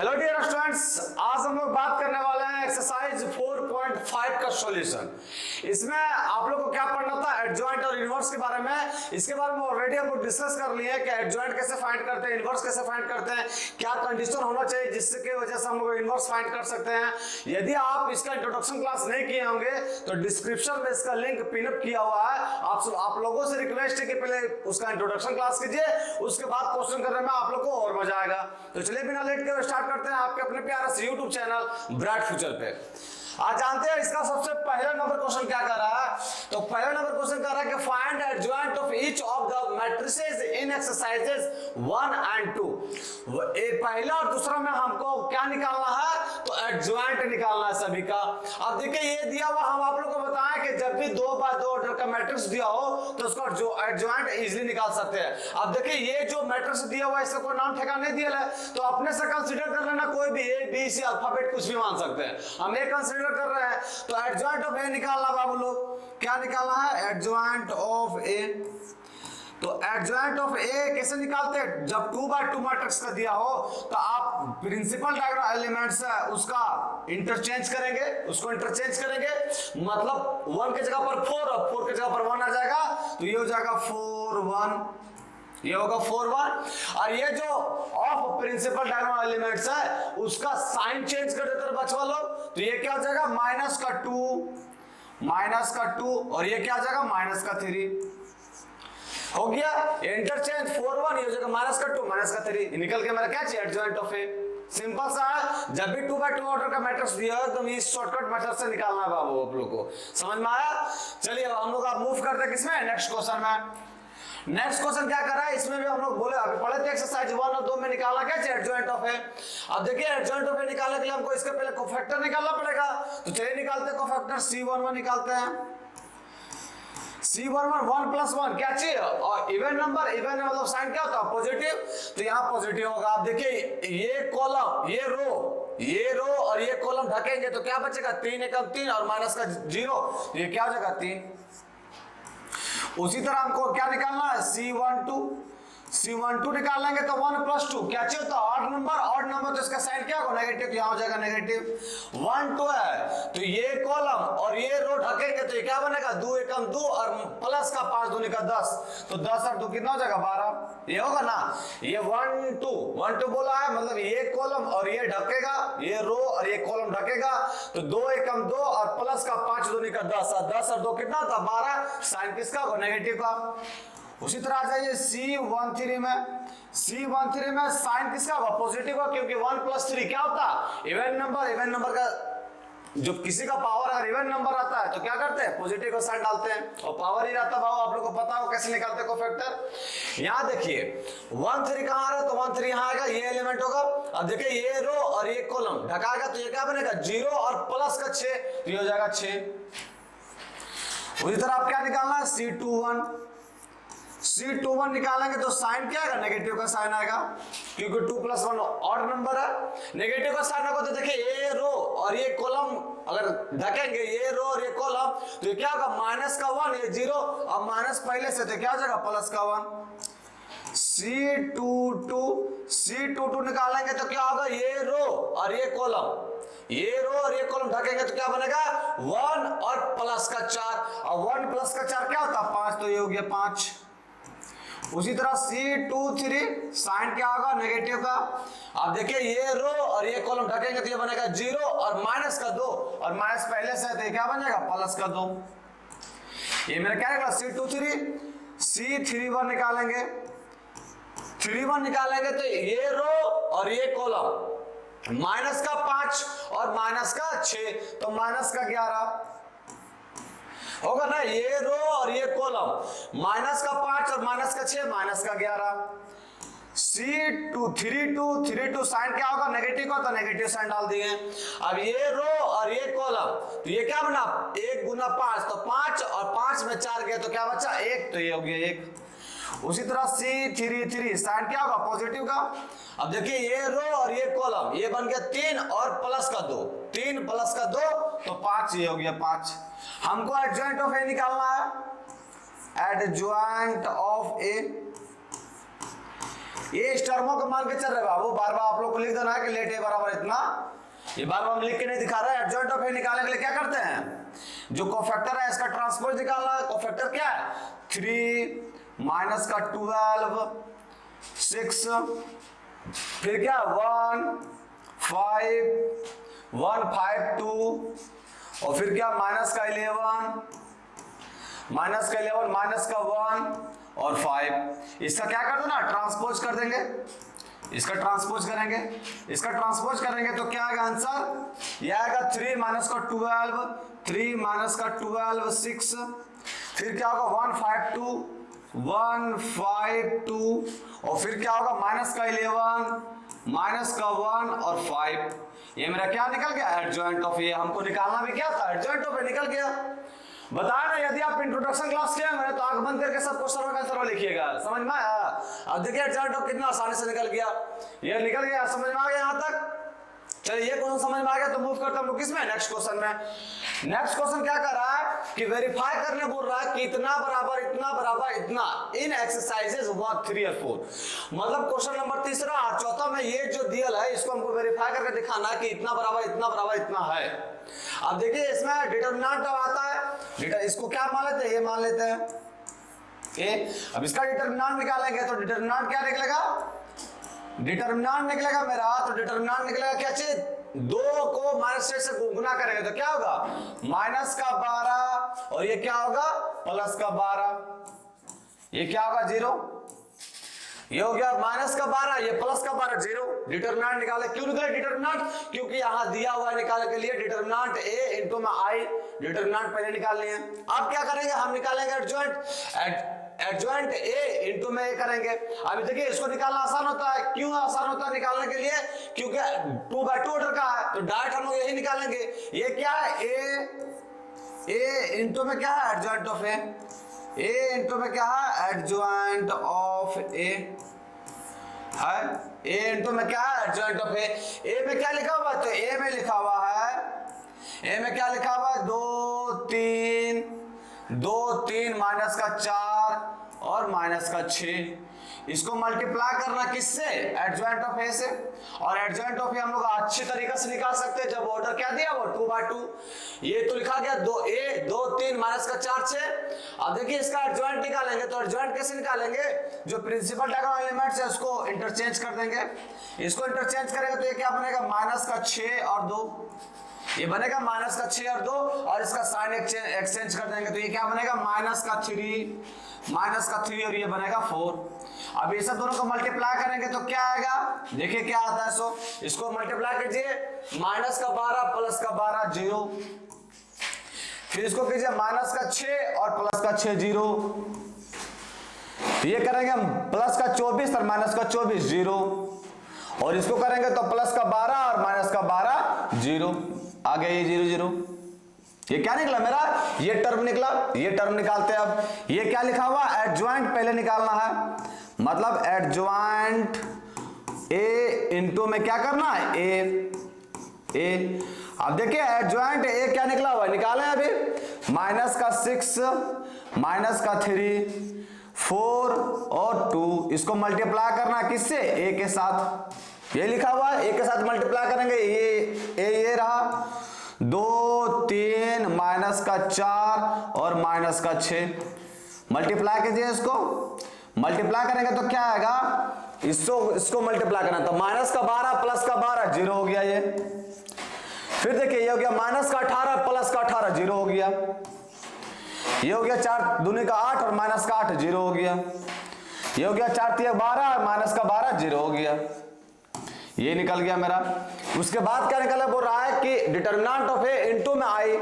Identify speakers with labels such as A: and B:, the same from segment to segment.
A: Hello dear students, आज हम लोग बात करने वाले हैं एक्सरसाइज 4.5 का सॉल्यूशन। इसमें आप लोग को क्या पढ़ना था, एडजॉइंट और इनवर्स के बारे में। इसके बारे में ऑलरेडी हम लोग डिस्कस कर लिए हैं कि एडजॉइंट कैसे फाइंड करते हैं, इनवर्स कैसे फाइंड करते हैं, क्या कंडीशन होना चाहिए जिसके वजह से हम लोग इनवर्स फाइंड कर सकते हैं। यदि आप इसका इंट्रोडक्शन क्लास नहीं किए होंगे तो डिस्क्रिप्शन में इसका लिंक पिनअप किया हुआ है। आप लोगों से रिक्वेस्ट है कि पहले उसका इंट्रोडक्शन क्लास कीजिए, उसके बाद क्वेश्चन करने में आप लोग को और मजा आएगा। तो चलिए बिना लेट के स्टार्ट करते हैं आपके अपने प्यारे से YouTube चैनल ब्राइट फ्यूचर पे। आज जानते हैं इसका सबसे पहला नंबर क्वेश्चन क्या कर रहा है। तो पहला नंबर क्वेश्चन कर रहा है कि find adjoint of each of the matrices in exercises 1 and 2। पहला और दूसरा में हमको क्या निकालना है, तो एडजॉइंट निकालना है सभी का। अब देखिए ये दिया हुआ, हम आप लोगों को बताएं कि जब भी 2x2 ऑर्डर का मैट्रिक्स दिया हो तो उसका जो एडजॉइंट इजीली निकाल सकते हैं। अब देखिए ये जो मैट्रिक्स दिया हुआ है इसका कोई नाम ठिकाना नहीं दिया है, तो अपने से कंसीडर कर लेना, कोई भी ए बी सी अल्फाबेट कुछ भी मान सकते हैं। हम ए कंसीडर कर रहे हैं तो एडजॉइंट ऑफ ए निकालना बाबू लोग, क्या निकालना है, एडजॉइंट ऑफ ए। तो एडजॉइंट ऑफ ए कैसे निकालते हैं, जब 2x2 मैट्रिक्स का दिया हो तो आप प्रिंसिपल डायगोनल एलिमेंट्स है उसका इंटरचेंज करेंगे, मतलब 1 की जगह पर 4 और 4 की जगह पर 1 आ जाएगा, तो ये हो जाएगा 4 1, ये होगा 4 1। और ये जो ऑफ प्रिंसिपल डायगोनल एलिमेंट्स है उसका साइन चेंज कर देते हैं बच्चों लोग, तो ये क्या हो जाएगा -2 और ये क्या हो जाएगा -3 हो गया। इंटरचेंज 4 1, ये हो जाएगा -2 -3 निकल के मेरा क्या चाहिए, एडजॉइंट ऑफ ए। सिंपल सा है, जब भी 2x2 ऑर्डर का मैट्रिक्स दिया है तो इस शॉर्टकट मेथड से निकालना है बाबू आप लोग को, समझ में आया। चलिए अब हम लोग आप मूव करते हैं किसमें, नेक्स्ट क्वेश्चन में। नेक्स्ट क्वेश्चन क्या कर रहा है, इसमें भी हम लोग बोले अभी पढ़े थे एक्सरसाइज 1 और 2 में निकालना क्या चाहिए, एडजॉइंट ऑफ ए। अब देखिए एडजॉइंट ऑफ ए निकालने के लिए हमको इसके पहले कोफैक्टर निकालना पड़ेगा, तो चलिए निकालते हैं कोफैक्टर। C11 निकालते हैं। C11 1 + 1 क्या चाहिए, और इवन नंबर, इवन मतलब साइन क्या होता है, पॉजिटिव, तो यहाँ पॉजिटिव होगा। आप देखिए ये कॉलम, ये रो और ये कॉलम ढकेंगे तो क्या बचेगा, 3 एकम 3 और माइनस का 0, तो ये क्या हो जाएगा 3। उसी तरह हमको क्या निकालना है, C12 निकाल लेंगे तो 1 + 2 क्या चाहिए होता है, ऑड नंबर, तो इसका साइन क्या होगा, नेगेटिव, तो यहाँ हो जाएगा नेगेटिव। 1 2 है तो ये कॉलम और ये रो ढकेंगे तो ये क्या बनेगा, 2 एकम 2 और प्लस का 5 दूनी का 10, तो 10 और 2 कितना हो जाएगा 12, ये होगा ना। ये 1 2 बोला है, मतलब ये कॉलम और ये ढकेगा, ये रो और ये कॉलम ढकेगा, तो 2 एकम 2 और प्लस का 5 दूनी का 10, और 10 और 2 कितना होता है 12, साइन किसका होगा, नेगेटिव का। उसी तरह आ जाइए C13 में साइन किसका होगा, पॉजिटिव का, क्योंकि 1 + 3 क्या होता है, इवन नंबर का जो किसी का पावर अगर इवन नंबर आता है तो क्या करते हैं, पॉजिटिव का साइन डालते हैं, और पावर ही रहता है भाव, आप लोग को पता हो कैसे निकालते हैं कोफैक्टर। यहाँ देखिए 1 3 कहाँ आ रहा है, तो 1 3 यहाँ आएगा, ये एलिमेंट होगा। अब देखिए ये रो और ये कॉलम ढकाएगा तो ये क्या बनेगा, 0 और प्लस का 6, तो ये हो जाएगा 6। उसी तरह आप क्या निकालना है, C21 निकालेंगे तो साइन क्या आएगा, नेगेटिव का साइन आएगा, क्योंकि 2 + 1 ऑड नंबर है। नेगेटिव का साइन होगा तो देखिए ये रो और ये कॉलम अगर ढकेंगे, ये रो और ये कॉलम, तो ये क्या होगा, माइनस का 1, ये 0, अब माइनस पहले से तो क्या हो जाएगा, प्लस का 1। C22 निकालेंगे तो क्या होगा, ये रो और ये कॉलम ढकेंगे तो क्या बनेगा, 1 और प्लस का 4, और 1 + का 4 क्या होता है 5, तो ये हो गया 5। उसी तरह C23 साइन क्या होगा, नेगेटिव का। अब देखिए ये रो और ये कॉलम ढकेंगे तो ये बनेगा 0 और माइनस का 2, और माइनस पहले से तो ये क्या बन जाएगा, प्लस का 2। ये मेरा क्या निकला, C31 निकालेंगे। 31 निकालेंगे तो ये रो और ये कॉलम, माइनस का 5 और माइनस का 6, तो माइनस का 11 होगा ना। ये रो और ये कॉलम, माइनस का 5 और माइनस का 6, माइनस का 11। C32 साइन क्या होगा, नेगेटिव का, तो नेगेटिव साइन डाल दिए। अब ये रो और ये कॉलम, तो ये क्या बना, 1 × 5, तो 5 और 5 में 4 गए तो क्या बचा 1, तो ये हो गया 1। उसी तरह C33 साइन क्या होगा, पॉजिटिव का। अब देखिए ये रो और ये कॉलम, ये बन गया 3 और प्लस का 2, 3 + का 2 तो 5, ये हो गया 5। हमको एडजॉइंट ऑफ ए निकालना है, एडजॉइंट ऑफ ए। ये इस टर्मों को मान के चल रहे बाबू, बार बार आप लोग को लिख देना है कि लेट ए बराबर इतना, ये बार बार हम लिख के नहीं दिखा रहे हैं। एडजॉइंट ऑफ ए निकालने के लिए क्या करते हैं, जो कोफैक्टर है इसका ट्रांसपोज निकालना है। कोफैक्टर क्या है, 3 माइनस का 12 6, फिर क्या 1 5 1 5 2, और फिर क्या माइनस का 11 माइनस का 1 और 5। इसका क्या कर दो ना, ट्रांसपोज कर देंगे, इसका ट्रांसपोज करेंगे, इसका ट्रांसपोज करेंगे तो क्या आएगा आंसर, ये आएगा 3 माइनस का 12 3 माइनस का 12 6, फिर क्या होगा 1 5 2 1 5 2, और फिर क्या होगा माइनस का 11 माइनस का 1 और 5। ये मेरा क्या निकल गया, एडजॉइंट ऑफ ए। हमको निकालना भी क्या था, एडजॉइंट ऑफ ए निकल गया। बताया ना, यदि आप इंट्रोडक्शन क्लास किया मैंने तो आंख बंद करके सब क्वेश्चन का आंसर लिखिएगा, समझ में आया। अब देखिए एडजॉइंट ऑफ कितना आसानी से निकल गया, ये निकल गया, समझ में आ गया यहाँ तक। चलिए ये क्वेश्चन समझ में आ गया तो मूव करते हम लोग किसमें, नेक्स्ट क्वेश्चन में। नेक्स्ट क्वेश्चन क्या कर रहा है कि वेरीफाई करने बोल रहा है कि इतना बराबर इतना इन एक्सरसाइजेस 1 3 और 4। मतलब क्वेश्चन नंबर तीसरा और चौथा में ये जो दिया है इसको हमको वेरीफाई करके दिखाना है कि इतना बराबर इतना है। अब देखिए इसमें डिटरमिनेंट आता है, इसको क्या मान लेते हैं, ये मान लेते हैं ए। अब इसका डिटरमिनेंट निकालेंगे तो डिटरमिनेंट क्या निकलेगा, डिटरमिनेंट निकलेगा मेरा, तो डिटरमिनेंट निकलेगा क्या चीज, 2 को माइनस से गुना करेंगे तो क्या होगा माइनस का 12, और ये क्या होगा प्लस का 12, ये क्या होगा 0, ये हो गया माइनस का 12, ये प्लस का 12 0। डिटरमिनेंट निकाले, क्यों निकाले डिटरमिनेंट, क्योंकि यहां दिया हुआ है निकालने के लिए डिटरमिनेंट a इनटू में i, डिटरमिनेंट पहले निकालनी है। अब क्या करेंगे, हम निकालेंगे एडजॉइंट a इनटू में a करेंगे। अभी देखिए इसको निकालना आसान होता है, क्यों आसान होता है निकालने के लिए, क्योंकि 2/2 ऑर्डर का है तो डायरेक्ट हम लोग यही निकालेंगे। ये क्या है a इनटू में क्या है adjoint of a, a into में क्या है एडजॉइंट ऑफ a है, a इनटू में क्या है एडजॉइंट ऑफ a। a में क्या लिखा हुआ है, तो a में लिखा हुआ है, a में क्या लिखा हुआ है 2 3 माइनस का 4 और माइनस का 6। इसको मल्टीप्लाई करना किससे, एडजॉइंट ऑफ ए से। और एडजॉइंट ऑफ ए हम लोग अच्छी तरीके से निकाल सकते हैं जब ऑर्डर क्या दिया वो 2/2। ये तो लिखा गया 2 3 माइनस का 4 6। अब देखिए इसका एडजॉइंट निकालेंगे तो एडजॉइंट कैसे निकालेंगे, जो प्रिंसिपल डायगोनल एलिमेंट्स है उसको इंटरचेंज कर देंगे। इसको इंटरचेंज करेंगे तो ये क्या बनेगा माइनस का 6 और 2, ये बनेगा माइनस का 6 और 2, और इसका साइन एक्सचेंज कर देंगे तो ये क्या बनेगा माइनस का 3 और ये बनेगा 4। अब ये सब दोनों को मल्टीप्लाई करेंगे तो क्या आएगा, देखिए क्या आता है। सो इसको मल्टीप्लाई कीजिए, माइनस का 12 प्लस का 12 0, फिर इसको कीजिए माइनस का 6 और प्लस का 6 0, ये करेंगे हम प्लस का 24 और माइनस का 24 0, और इसको करेंगे तो प्लस का 12 और माइनस का 12 0, आ गया ये 0 0। ये क्या निकला मेरा, ये टर्म निकला, ये टर्म निकालते हैं। अब ये क्या लिखा हुआ एडजॉइंट पहले निकालना है, मतलब एडजॉइंट ए इनटू में क्या करना है ए। अब देखिए एडजॉइंट ए क्या निकला हुआ है, निकालें अभी, माइनस का 6 माइनस का 3 4 और 2, इसको मल्टीप्लाई करना किससे, ए के साथ, ये लिखा हुआ है ए के साथ मल्टीप्लाई करेंगे, ये रहा 2 3 माइनस का 4 और माइनस का 6, मल्टीप्लाई कीजिए, इसको मल्टीप्लाई करेंगे तो क्या आएगा, इसको मल्टीप्लाई करना तो माइनस का 12 प्लस का 12 0 हो गया ये। फिर देखिए ये हो गया माइनस का 18 प्लस का 18 0 हो गया, ये हो गया 4 दूनी का 8 और माइनस का 8 0 हो गया, ये हो गया 4 3 12 और माइनस का 12 0 हो गया, ये निकल गया मेरा। उसके बाद क्या निकला, बोल रहा है कि डिटरमिनेंट ऑफ ए इनटू में आई,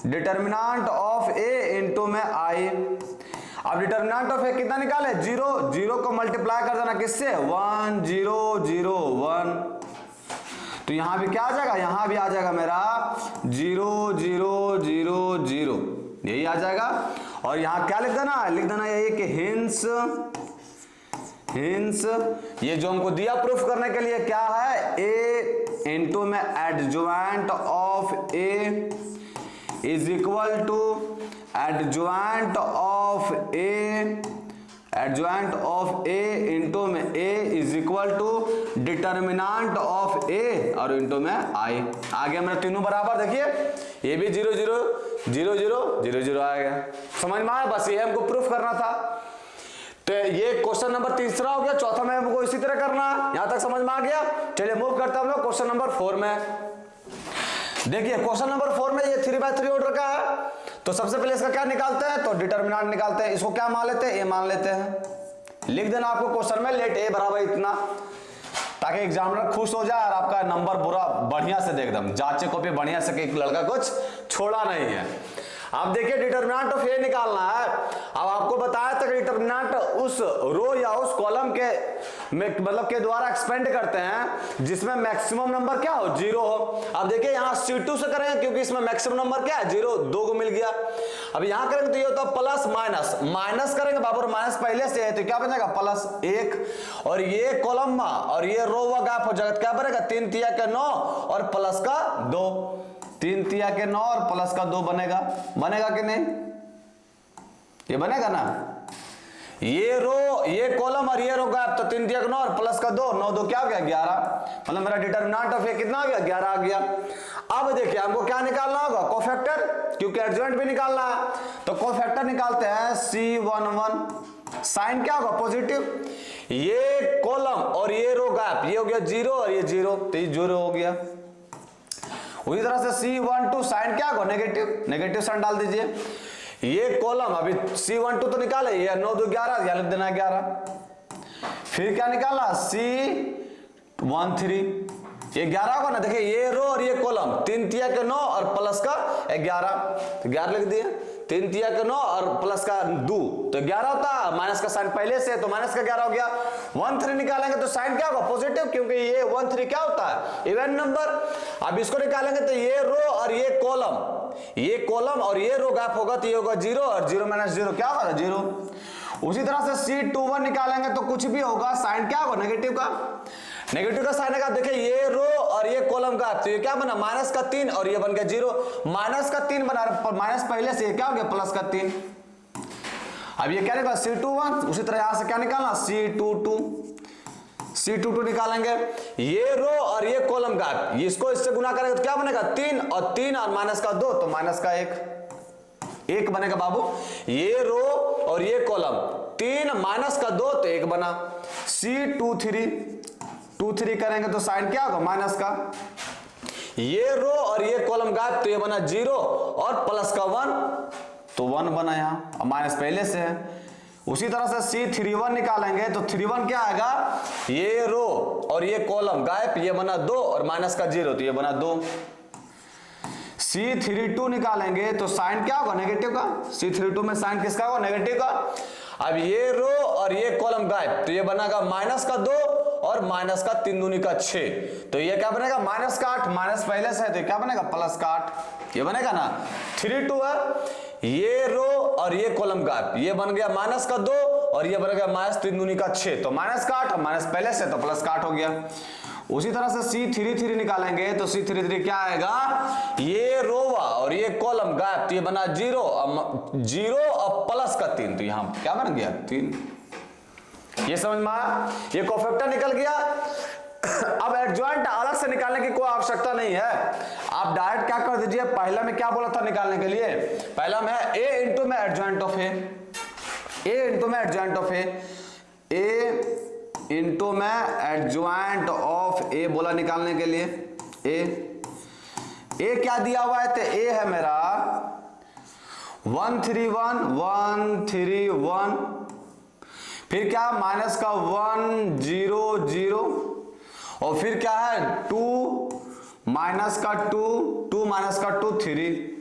A: डिटरमिनेंट ऑफ ए इनटू में आई। अब डिटरमिनेंट ऑफ ए कितना निकाले 0, 0 को मल्टीप्लाई कर देना किससे 1 0 0 1, तो यहां भी क्या आ जाएगा, यहां भी आ जाएगा मेरा 0 0 0 0, यही आ जाएगा। और यहां क्या लिख देना यही कि हिंस ये जो हमको दिया प्रूफ करने के लिए क्या है, ए इनटू में adjoint of A is equal to adjoint of A adjoint of A into में A is equal to determinant of A और इंटू में आई। आ गया मेरा तीनों बराबर। देखिए ये भी 0 0 0 0 0 0 आ गया। समझ में आया? बस ये हमको प्रूफ करना था। तो ये क्वेश्चन नंबर तीसरा हो गया। चौथा में हमको इसी तरह करना है। यहां तक समझ में आ गया? चलिए मूव करते हैं हम लोग क्वेश्चन नंबर 4 में। देखिए क्वेश्चन नंबर 4 में ये 3/3 ऑर्डर का है। तो सबसे पहले इसका क्या निकालते हैं? तो डिटर्मिनेंट निकालते हैं। इसको क्या मान लेते हैं? ए मान लेते हैं। लिख देना आपको क्वेश्चन में लेट ए बराबर इतना, ताकि एग्जामिनर खुश हो जाए और आपका नंबर बुरा बढ़िया से देख दम जांचे कॉपी बढ़िया से कि लड़का कुछ छोड़ा नहीं है। अब देखिए डिटर्मिनेंट ऑफ ए निकालना है। अब आपको बताया था कि डिटर्मिनेंट उस रो या उस कॉलम के मतलब के द्वारा एक्सपेंड करते हैं जिसमें मैक्सिमम नंबर क्या हो? 0 हो। अब देखिए यहाँ C2 से करेंगे क्योंकि इसमें मैक्सिमम नंबर क्या है? 0, 2 को मिल गया। अब यहाँ करेंगे तो ये होता है प्लस माइनस, माइनस करेंगे बाबर माइनस पहले से है तो क्या बनेगा? +1। और ये कॉलम और ये रो व गैप हो जाएगा। क्या बनेगा? 3 तिया के 9 और प्लस का 2। 3 तिया के 9 और प्लस का 2 बनेगा। बनेगा कि नहीं? ये बनेगा ना? ये रो ये कॉलम और ये रो गैप तो 3 तिया के 9 और प्लस का 2, 9 2 क्या हो गया? 11। मतलब मेरा डिटर्मिनेंट ऑफ ए कितना आ गया? 11 आ गया। अब देखिए हमको क्या निकालना होगा? कोफैक्टर, क्योंकि एडजॉइंट भी निकालना है। तो कोफैक्टर निकालते हैं C11। साइन क्या होगा? पॉजिटिव। ये कॉलम और ये रो गैप ये हो गया 0 और ये 0 तो ये 0 हो गया। उसी तरह से C12 साइन क्या होगा? नेगेटिव, नेगेटिव साइन डाल दीजिए। ये कॉलम अभी C12 तो निकाले, ये 9 2 11 या लिख देना 11। फिर क्या निकाला? C13 ये 11 होगा ना। देखिए ये रो और ये कॉलम 3 तिया के 9 और प्लस का 11 तो 11 लिख दिए। 3 तिया के 9 और प्लस का 2 तो 11 होता है। माइनस का साइन पहले से तो माइनस का 11 हो गया। 13 निकालेंगे तो साइन क्या होगा? पॉजिटिव, क्योंकि ये 13 क्या होता है? Even number. अब इसको निकालेंगे तो ये रो और ये कॉलम और ये रो गैप होगा तो ये होगा 0 और 0 - 0 क्या होगा? 0। उसी तरह से C21 निकालेंगे तो कुछ भी होगा, साइन क्या होगा? नेगेटिव का। नेगेटिव का साइन है। देखिए ये रो और ये कॉलम का तो ये क्या बना? -3 और ये बन गया 0। -3 बना, माइनस पहले से ये क्या हो गया? +3। अब ये क्या निकाला? C21। उसी तरह यहां से क्या निकालना? C22 निकालेंगे। ये रो और ये कॉलम गैप इसको इससे गुना करेंगे तो क्या बनेगा? 3 और 3 और माइनस का 2 तो माइनस का 1 बनेगा बाबू। ये रो और ये कॉलम 3 माइनस का 2 तो 1 बना। C23 करेंगे तो साइन क्या होगा? माइनस का। ये रो और ये कॉलम गैप तो ये बना 0 और प्लस का 1 तो 1 बना यहाँ, अब माइनस पहले से है। उसी तरह से C31 निकालेंगे तो 31 क्या आएगा? ये रो और ये कॉलम गैप ये बना 2 और माइनस का 0 तो ये बना 2। C32 निकालेंगे तो साइन क्या होगा? नेगेटिव का। C32 में साइन किसका होगा? नेगेटिव का। अब ये रो और ये कॉलम गैप तो ये बनेगा माइनस का 2 और माइनस का 3 दूनी का 6 तो ये क्या बनेगा? माइनस का 8। माइनस पहले से है तो क्या बनेगा? प्लस का 8 ये बनेगा ना। 32 है। ये रो और ये कॉलम गैप ये बन गया माइनस का 2 और ये बन गया -3 दूनी का 6 तो माइनस का 8 माइनस पहले से तो प्लस का 8 हो गया। उसी तरह से C33 निकालेंगे तो C33 क्या आएगा? ये रोवा और ये कॉलम गैप तो ये बना 0 और प्लस का 3 तो यहां क्या बन गया? 3। ये समझ में आया? ये कोफैक्टर निकल गया। अब एडजॉइंट अलग से निकालने की कोई आवश्यकता नहीं है। आप डायरेक्ट क्या कर दीजिए, पहला में क्या बोला था निकालने के लिए? पहला में A इंटू में adjoint of A, A into में adjoint of A, A into में एडजॉइंट ऑफ A बोला निकालने के लिए। A क्या दिया हुआ है? तो A है मेरा 131 131 फिर क्या माइनस का 1 0 0 और फिर क्या है 2 माइनस का 2 2 माइनस का 2 3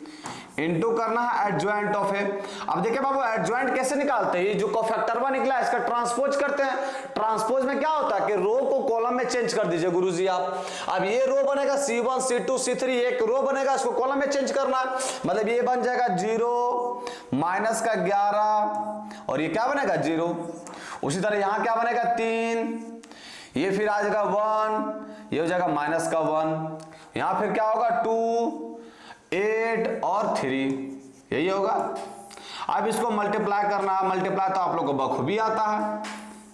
A: इंटू करना है एडजॉइंट ऑफ ए। अब देखिए बाबू एडजॉइंट कैसे निकालते हैं? ये जो कोफैक्टरवा निकला है इसका ट्रांसपोज करते हैं। ट्रांसपोज में क्या होता है कि रो को कॉलम में चेंज कर दीजिए गुरुजी आप। अब ये रो बनेगा C1 C2 C3 एक रो बनेगा, इसको कॉलम में चेंज करना है। मतलब ये बन जाएगा 0 माइनस का 11 और ये क्या बनेगा 0। उसी तरह यहां क्या बनेगा 3, ये फिर आ जाएगा 1, ये हो जाएगा माइनस का 1, यहां फिर क्या होगा 2 8 और 3 यही होगा। अब इसको मल्टीप्लाई करना है, मल्टीप्लाई तो आप लोग को बखूबी आता है,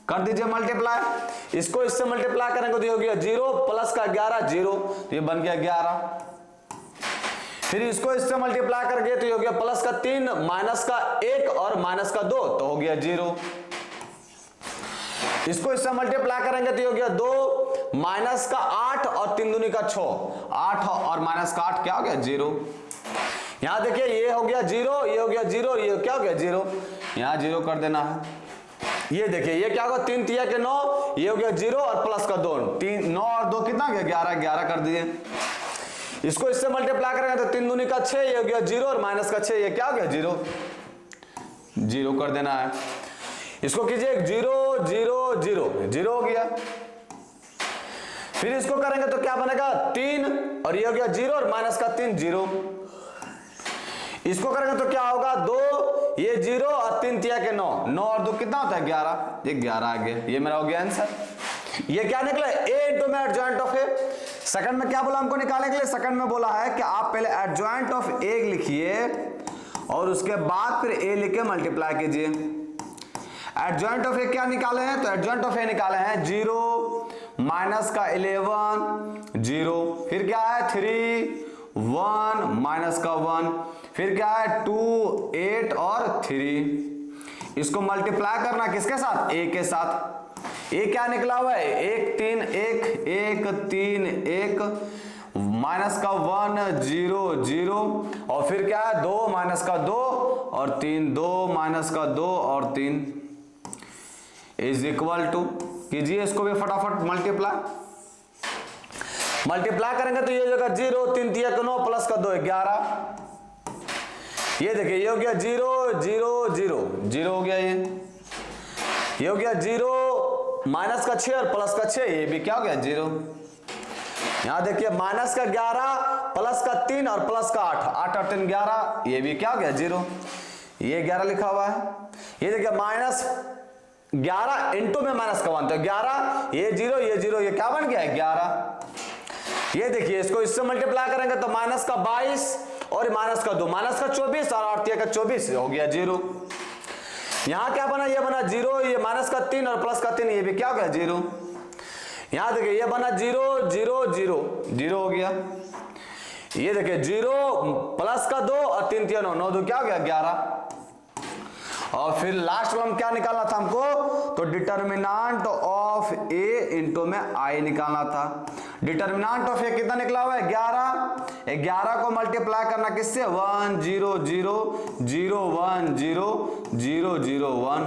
A: कर दीजिए मल्टीप्लाई। इसको इससे मल्टीप्लाई करेंगे तो ये हो गया 0 प्लस का 11 0, तो ये बन गया 11। फिर इसको इससे मल्टीप्लाई करके तो ये हो गया प्लस का 3 माइनस का 1 और माइनस का 2, तो हो गया 0। इसको इससे मल्टीप्लाई करेंगे तो ये हो गया 2 माइनस का 8 और 3 दूनी का 6, 8 और माइनस का 8 क्या हो गया 0। यहां देखिए ये हो गया 0, ये हो गया 0, ये क्या हो गया 0, यहां 0 कर देना है। ये देखिए ये क्या होगा 3 तिया के 9, ये हो गया 0 और प्लस का 2, 3 9 और 2 कितना हो गया 11, 11 कर दिए। इसको इससे मल्टीप्लाई करेंगे तो 3 दूनी का 6, ये हो गया 0 और माइनस का 6, ये क्या हो गया 0, 0 कर देना है। इसको कीजिए 0 0 0, 0 हो गया। फिर इसको करेंगे तो क्या बनेगा 3 और ये हो गया 0 और माइनस का 3 0। इसको करेंगे तो क्या होगा 2, ये 0 और 3 तिया के 9, 9 और 2 कितना होता है 11, ये 11 आ गया। ये मेरा हो गया आंसर। ये क्या निकला ए इंटू में एडजॉइंट ऑफ ए। सेकंड में क्या बोला हमको निकालने के लिए, सेकंड में बोला है कि आप पहले एडजॉइंट ऑफ ए लिखिए और उसके बाद फिर ए लिख के मल्टीप्लाई कीजिए। एडजॉइंट ऑफ ए क्या निकाले हैं, तो एडजॉइंट ऑफ ए निकाले हैं 0 माइनस का 11 0, फिर क्या है 3 1 माइनस का 1, फिर क्या है 2 8 और 3। इसको मल्टीप्लाई करना किसके साथ, ए के साथ। ए क्या निकला हुआ है 1 3 1 1 3 1 माइनस का 1 0 0 और फिर क्या है 2 माइनस का 2 और 3 2 माइनस का 2 और 3 इज इक्वल टू, कीजिए इसको भी फटाफट मल्टीप्लाई करेंगे तो ये हो जाएगा 0 3 तिया का 9 प्लस का 2 11। ये देखिए ये हो गया 0 0 0 0 हो गया, ये हो गया 0 माइनस का 6 और प्लस का 6, ये भी क्या हो गया 0। यहां देखिए माइनस का 11 प्लस का 3 और प्लस का 8, 8 और 3 11, ये भी क्या हो गया 0, ये 11 लिखा हुआ है। ये देखिए माइनस 11 इंटू में माइनस का 1, तो 11 ये 0 ये 0, ये क्या बन गया है 11। ये देखिए इसको इससे मल्टीप्लाई करेंगे तो माइनस का 22 और माइनस का 2 माइनस का 24 और 8 का 24 हो गया 0। यहां क्या बना, ये बना 0, ये माइनस का 3 और प्लस का 3, ये भी क्या हो गया 0। यहां देखिए ये बना 0 0 0 0 हो गया। ये देखिए 0 प्लस का 2 और 3 3 9 9 2 क्या हो गया 11। और फिर लास्ट वाला क्या निकालना था हमको, तो डिटर्मिनेंट ऑफ ए इंटू में आई निकालना था। डिटर्मिनेंट ऑफ ए कितना निकला हुआ है 11, 11 को मल्टीप्लाई करना किससे 1 0 0 0 1 0 0 0 1।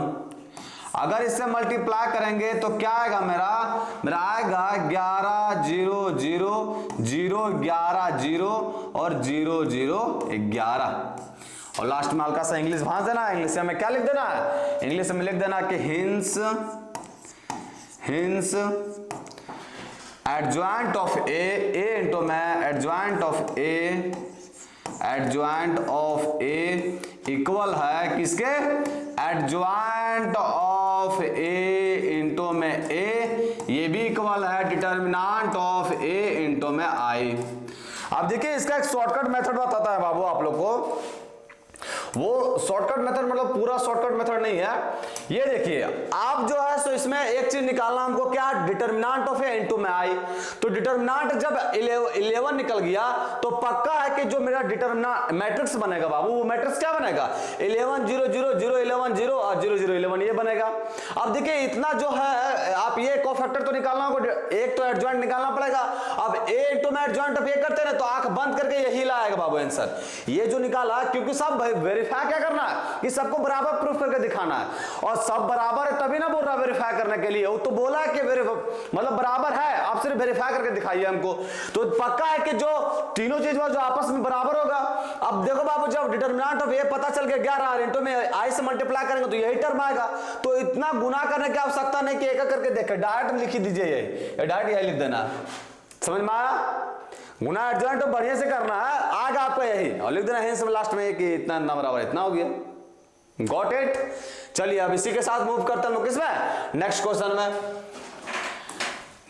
A: अगर इससे मल्टीप्लाई करेंगे तो क्या आएगा मेरा आएगा 11 0 0 0 11 0 और 0 0 11। और लास्ट में हल्का सा इंग्लिश भांज देना है। इंग्लिश में क्या लिख देना है, इंग्लिश में लिख देना कि hints adjoint of A into में एडजॉइंट ऑफ ए इक्वल है किसके, एडजॉइंट ऑफ ए इंटू में ए, ये भी इक्वल है डिटर्मिनेंट ऑफ ए इंटू में आई। अब देखिए इसका एक शॉर्टकट मेथड बताता है बाबू आप लोग को। वो शॉर्टकट मेथड मतलब पूरा शॉर्टकट मेथड नहीं है। ये देखिए आप जो है सो इसमें एक चीज निकालना हमको, क्या डिटर्मिनेंट ऑफ ए इंटू में आई। तो डिटर्मिनेंट जब 11 निकल गया तो पक्का है कि जो मेरा डिटर्मिनेंट मैट्रिक्स बनेगा बाबू, वो मैट्रिक्स क्या बनेगा 11 0 0 0 11 0 और 0 0 11, ये बनेगा। अब देखिए इतना जो है आप ये कोफैक्टर तो निकालना होगा, एक तो एडजॉइंट निकालना पड़ेगा। अब ए इंटू में एडजॉइंट ऑफ ए करते हैं तो आंख बंद करके यही लाएगा बाबू आंसर, ये जो निकाला। क्योंकि सब वेरीफाई क्या करना है कि सबको बराबर प्रूफ करके दिखाना है, और सब बराबर है तभी ना बोल रहा वेरीफाई करने के लिए। वो तो बोला कि मतलब बराबर है, आप सिर्फ वेरीफाई करके दिखाइए हमको। तो पक्का है कि जो तीनों चीज जो आपस में बराबर होगा। अब देखो बाबू जब डिटर्मिनेंट ऑफ ए पता चल गया 11 और इंटू में आई से मल्टीप्लाई करेंगे तो यही टर्म आएगा। तो इतना गुना करने की आवश्यकता नहीं कि एक करके देखे, डायरेक्ट लिख दीजिए, ये डायरेक्ट यही लिख देना। समझ में आया, गुना एडजॉइंट तो बढ़िया से करना है, आएगा आपका यही, और लिख देना है लास्ट में कि इतना ना बराबर इतना हो गया। Got it. चलिए अब इसी के साथ मूव करते हैं किसमें, नेक्स्ट क्वेश्चन में।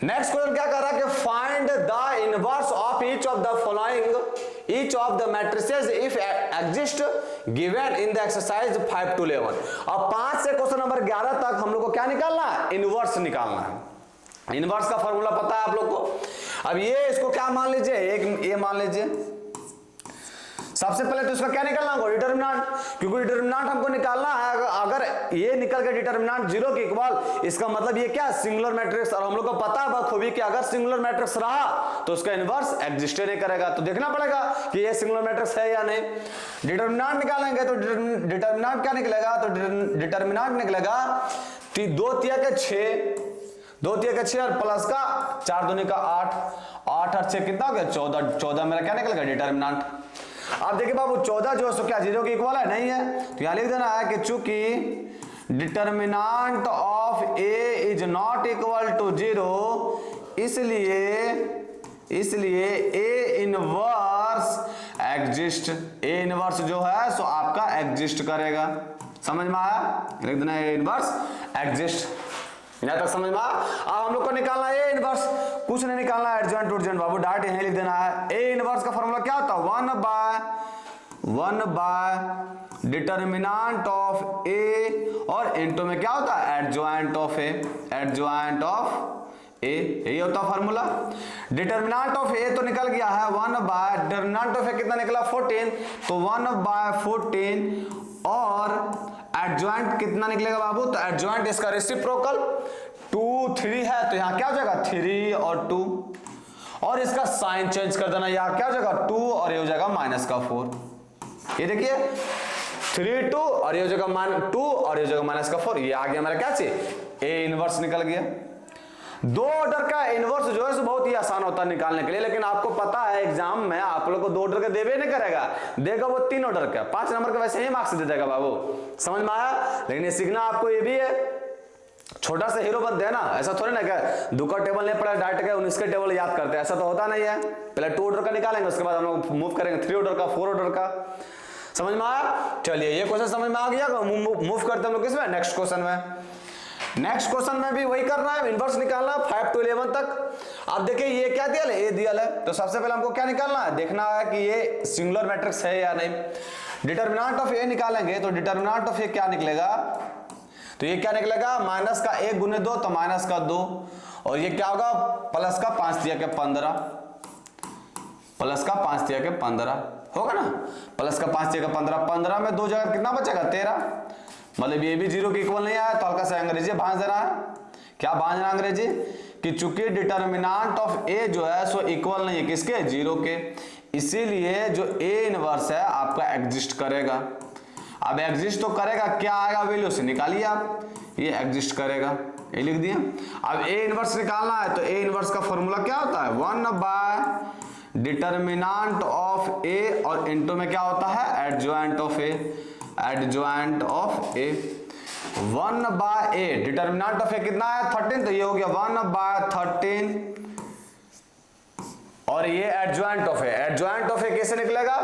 A: नेक्स्ट क्वेश्चन क्या कर रहा है कि find the inverse of each of the following each of the matrices if exist given in the exercise 5 to 11। अब 5 से क्वेश्चन नंबर 11 तक हम लोग को क्या निकालना है, इनवर्स निकालना है। इनवर्स का फॉर्मूला पता है आप लोग को। अब ये इसको क्या मान लीजिए, एक ये मान लीजिए। सबसे पहले तो इसका क्या निकालना होगा, डिटर्मिनेंट, क्योंकि डिटर्मिनेंट हमको निकालना है। अगर ये निकल के डिटर्मिनेंट 0 के इक्वल, इसका मतलब ये क्या, सिंगुलर मैट्रिक्स। और हम लोग को पता है बखूबी कि अगर सिंगुलर मैट्रिक्स रहा तो उसका इनवर्स एग्जिस्ट नहीं करेगा। तो देखना पड़ेगा कि ये सिंगुलर मैट्रिक्स है या नहीं। डिटर्मिनेंट निकालेंगे तो डिटर्मिनेंट क्या निकलेगा, तो डिटर्मिनेंट निकलेगा 2 तिया के 6, 2 तिया के 6 और प्लस का 4 दूनी का 8, 8 और 6 कितना हो गया 14, 14 मेरा क्या निकल गया डिटर्मिनेंट। आप देखिए बाबू 14 जो है सो क्या 0 के इक्वल है, नहीं है, तो यहां लिख देना है कि चूंकि determinant of A is not equal to 0, इसलिए A inverse exist, A inverse जो है सो आपका एग्जिस्ट करेगा। समझ में आया, लिख देना ए इनवर्स एग्जिस्ट। यहां तक समझ में आया। अब हम लोग को निकालना है ए इनवर्स, कुछ नहीं निकालना है एडजॉइंट उडजॉइंट बाबू, डायरेक्ट यहीं लिख देना है। ए इनवर्स का फॉर्मूला क्या होता है, 1 बाय डिटर्मिनेंट ऑफ ए, और इनटू में क्या होता है adjoint of A, adjoint of A, यही होता है फॉर्मूला। डिटर्मिनेंट ऑफ ए तो निकल गया है 1 बाय डिटर्मिनेंट ऑफ ए कितना निकला 14, तो 1 बाय 14 और एडजॉइंट कितना निकलेगा बाबू, तो एडजॉइंट इसका रेसिप्रोकल 2 3 है, तो यहां क्या हो जाएगा 3 और 2, और इसका साइन चेंज कर देना, यहां क्या हो जाएगा 2 और ये हो जाएगा -4। ये देखिए 3 2 और ये हो जाएगा -2 और ये हो जाएगा -4। ये आ गया हमारा क्या चाहिए, ए इनवर्स निकल गया। 2 ऑर्डर का इनवर्स जो है बहुत ही आसान होता है निकालने के लिए, लेकिन आपको पता है एग्जाम में आप लोग को 2 ऑर्डर का देवे नहीं करेगा, देगा वो 3 ऑर्डर का, 5 नंबर का वैसे ही मार्क्स दे देगा बाबू। समझ में आया। लेकिन ये सीखना आपको ये भी है, छोटा सा हीरो बनते हैं ना, ऐसा थोड़ी ना क्या 2 का टेबल नहीं पड़ा डायरेक्ट के 19 के टेबल याद करते हैं, ऐसा तो होता नहीं है। पहले 2 ऑर्डर का निकालेंगे, उसके बाद हम लोग मूव करेंगे 3 ऑर्डर का, 4 ऑर्डर का। समझ में आया। चलिए ये क्वेश्चन समझ में आ गया, मूव करते हैं हम लोग किसमें, नेक्स्ट क्वेश्चन में। नेक्स्ट क्वेश्चन में भी वही करना है, इनवर्स निकालना 5 to 11 तक। आप देखिए ये क्या दिया है, ए दिया है, तो सबसे पहले हमको क्या निकालना है, देखना है कि ये सिंगुलर मैट्रिक्स है या नहीं। डिटर्मिनेंट ऑफ ए निकालेंगे तो डिटर्मिनेंट ऑफ ए क्या निकलेगा, तो ये क्या निकलेगा माइनस का 1 गुने 2 तो माइनस का 2, और ये क्या होगा प्लस का 5 दिया के 15, प्लस का 5 दिया के 15 होगा ना, प्लस का 5 दिया के 15, 15 में 2 जगह कितना बचेगा 13, मतलब ये भी 0 के इक्वल नहीं आया, तो हल्का सा अंग्रेजी भांज देना है। क्या भांजना अंग्रेजी, कि चूंकि डिटर्मिनेंट ऑफ ए जो है सो इक्वल नहीं है किसके 0 के, इसीलिए जो ए इनवर्स है आपका एग्जिस्ट करेगा। अब एग्जिस्ट तो करेगा, क्या आएगा वैल्यू से निकालिए आप, ये एग्जिस्ट करेगा, ये लिख दिया। अब ए इनवर्स निकालना है, तो ए इनवर्स का फॉर्मूला क्या होता है 1 बाय डिटर्मिनेंट ऑफ ए, और इनटू में क्या होता है adjoint of A, adjoint of A. 1 by A, determinant of A कितना है 13, तो ये हो गया 1 बाय 13, और ये adjoint of A, adjoint of A कैसे निकलेगा,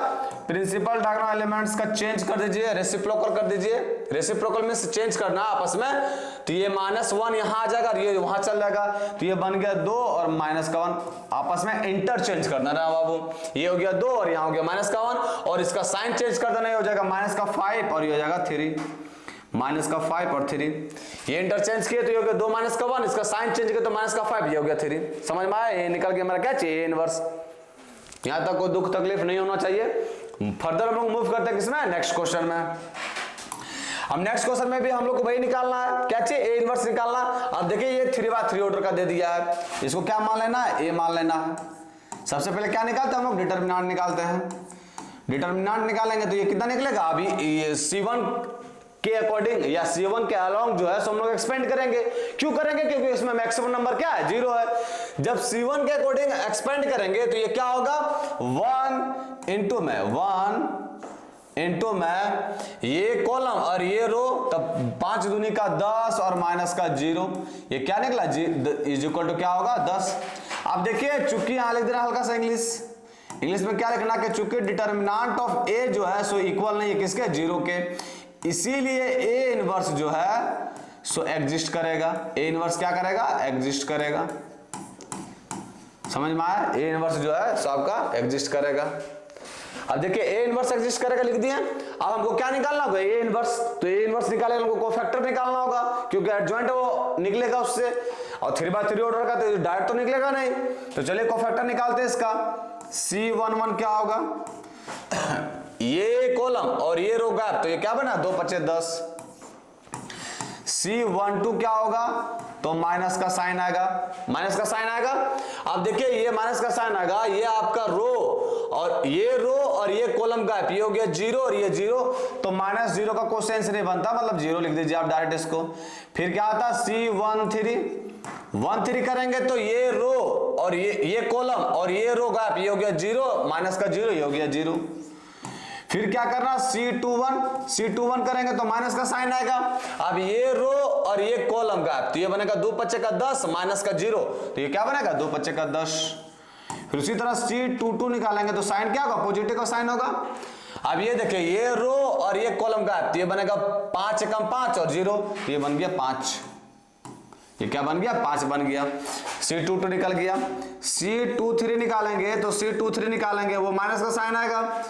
A: प्रिंसिपल डायगोनल एलिमेंट्स का चेंज कर दीजिए, रेसिप्रोकल कर दीजिए, रेसिप्रोकल मींस चेंज करना आपस में, तो ये -1 यहां आ जाएगा और ये वहां चल जाएगा, तो ये बन गया 2 और -1 आपस में इंटरचेंज कर देना बाबू, ये हो गया 2 और यहां हो गया -1, और इसका साइन चेंज कर देना, ये हो जाएगा -5 और ये हो जाएगा 3, -5 और 3, ये इंटरचेंज किए तो ये हो गया 2 -1, इसका साइन चेंज किया तो -5, ये हो गया 3। समझ में आया, ये निकल के हमारा क्या चाहिए इनवर्स। यहां तक कोई दुख तकलीफ नहीं होना चाहिए। फर्दर हम लोग मूव करते हैं किसमें, नेक्स्ट क्वेश्चन में। अब नेक्स्ट क्वेश्चन में भी हम लोग को वही निकालना है, क्या चाहिए ए इनवर्स निकालना। अब देखिए ये 3 बाय 3 ऑर्डर का दे दिया है, इसको क्या मान लेना है ए मान लेना है। सबसे पहले क्या निकालते हैं हम लोग, डिटर्मिनेंट निकालते हैं। डिटर्मिनेंट निकालेंगे तो ये कितना निकलेगा, अभी ये C1 के अकॉर्डिंग या C1 के अलोंग जो है सो हम लोग एक्सपेंड करेंगे। क्यों करेंगे, क्योंकि इसमें मैक्सिमम नंबर क्या है 0 है। जब C1 के अकॉर्डिंग एक्सपेंड करेंगे तो ये क्या होगा 1 इंटू में ये कॉलम और ये रो, तब 5 दूनी का 10 और माइनस का 0, ये क्या निकला इज इक्वल टू क्या होगा 10। अब देखिए चूंकि यहां लिख देना हल्का सा इंग्लिश में क्या लिखना कि चूंकि डिटर्मिनेंट ऑफ ए जो है सो इक्वल नहीं है किसके 0 के, इसीलिए ए इनवर्स जो है सो एग्जिस्ट करेगा। ए इनवर्स क्या करेगा, एग्जिस्ट करेगा। समझ में आया, ए इनवर्स जो है सो आपका एग्जिस्ट करेगा। अब देखिए ए इनवर्स एग्जिस्ट करेगा लिख दिए। अब हमको क्या निकालना होगा, ए इनवर्स। तो ए इनवर्स निकालेगा हमको कोफैक्टर निकालना होगा, क्योंकि एडजॉइंट वो निकलेगा उससे, और 3/3 ऑर्डर का तो डायरेक्ट तो निकलेगा नहीं। तो चलिए कोफैक्टर निकालते हैं इसका। C11 क्या होगा, ये कॉलम और ये रो गैप, तो ये क्या बना 2 × 5 = 10। C12 क्या होगा, तो माइनस का साइन आएगा, माइनस का साइन आएगा। अब देखिए ये माइनस का साइन आएगा, ये आपका रो और ये कॉलम गैप, ये हो गया 0 और ये 0, तो -0 का कोई सेंस नहीं बनता, मतलब 0 लिख दीजिए आप डायरेक्ट इसको। फिर क्या आता है C13 करेंगे तो ये रो और ये कॉलम और ये रो गैप, ये हो गया 0, माइनस का 0, ये हो गया 0। फिर क्या करना, C21 करेंगे तो माइनस का साइन आएगा। अब ये रो और ये कॉलम गैप, तो ये बनेगा 2 × 5 = 10, माइनस का 0, तो ये क्या बनेगा 2 × 5 = 10। फिर उसी तरह C22 निकालेंगे तो साइन क्या होगा, पॉजिटिव का साइन होगा। अब ये देखिए ये रो और ये कॉलम गैप, तो ये बनेगा 5 × 5 और 0, तो ये बन गया 5। ये क्या बन गया, 5 बन गया। C22 निकल गया। C23 निकालेंगे तो C23 निकालेंगे वो माइनस का साइन आएगा।